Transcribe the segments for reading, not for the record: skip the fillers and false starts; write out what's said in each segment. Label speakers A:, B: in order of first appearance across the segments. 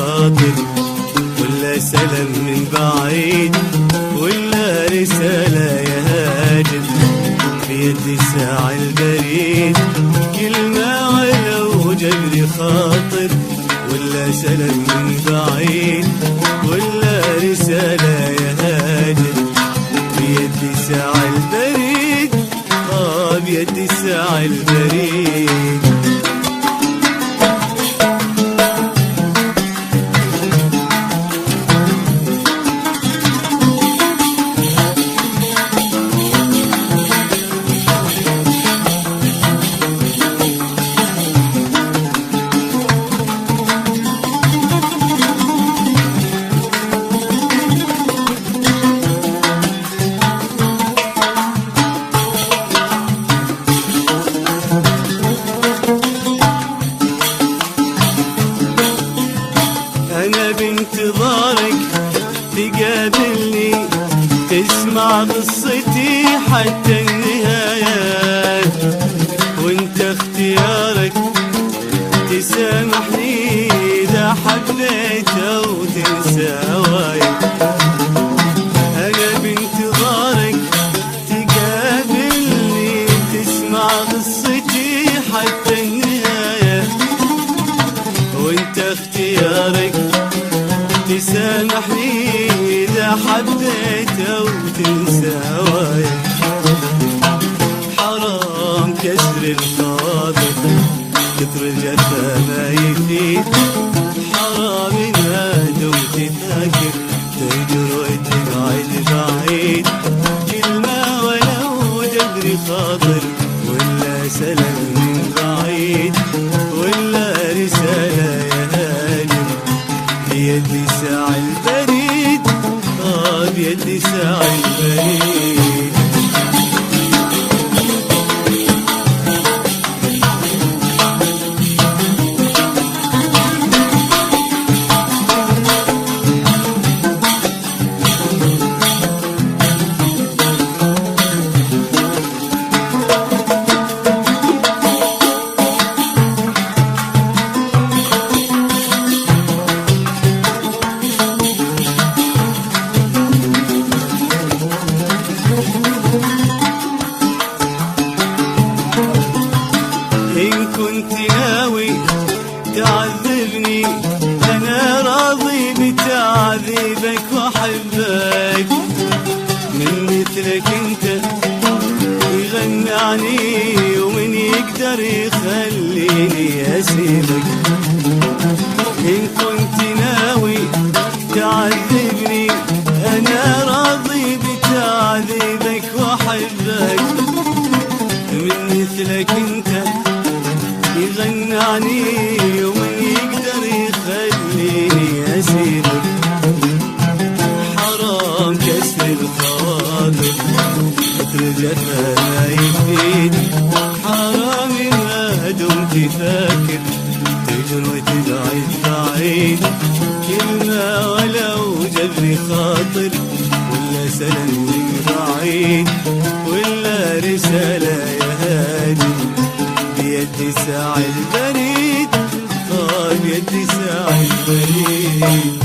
A: خاطر، ولا سلام من بعيد، ولا رسالة يا هاجر بيدي ساعة البريد، كلمة ولو جبري خاطر، ولا سلام من بعيد، ولا رسالة يا هاجر بيدي ساعة البريد، بيدي ساعة البريد. أنا بانتظارك تقابلني، تسمع قصتي حتى النهاية، وانت اختيارك تسامحني إذا حبيت أو تنسى هوايا. أنا بانتظارك تقابلني، تسمع قصتي حتى النهاية، وانت اختيارك تسامحني إذا حبيت أو تنسى هوايا. حرام كسر الخاطر، كتر الجفا ما يفيد، حرام ما دمت فاكر تهجر وتبعد بعيد، كلمة ولو جبري خاطر، ولا سلام من بعيد، ولا رسالة يا هاجر بيدي ساعة البريد، بيدي ساعة البريد. إن كنت ناوي تعذبني أنا راضي بتعذيبك وأحبك، من مثلك أنت يغني عني، ومن يقدر يخليني أسيبك. إن كنت ناوي تعذبني أنا راضي بتعذيبك وأحبك، من مثلك أنت يغني عني، ومن يقدر يخليني أسيبك. حرام كسر الخواطر، كتر الجفا ما يفيد، حرام ما دمت فاكر تهجر وتبعد بعيد، كلمة ولو جبري خاطر، ولا سلام من بعيد، ولا رسالة يا هادي بيدي ساعة البريد، بيدي ساعة البريد.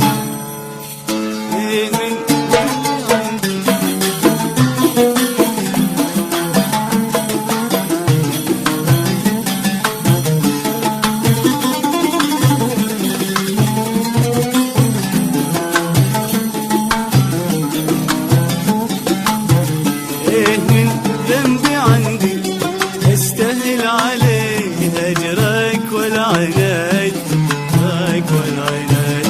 A: من ذنبي عندي استاهل عليه هجرك والعناد، والعناد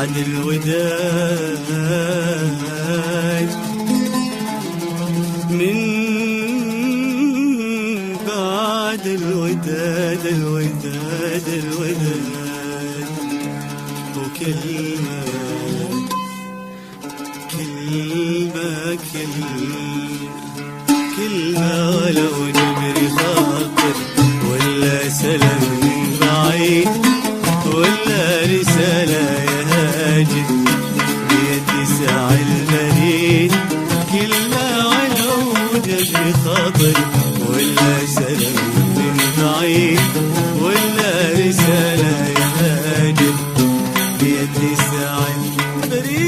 A: بعد الوداع، من بعد الوداد الوداد الوداد، وكلمة كلمة كلمة ولو جبري خاطر، ولا سلام من بعيد، ولا رسالة يا هاجر بيد ساعي البريد. كلمة ولو جبري خاطر، ولا سلام من بعيد، ولا رسالة يا هاجر بيد ساعي البريد.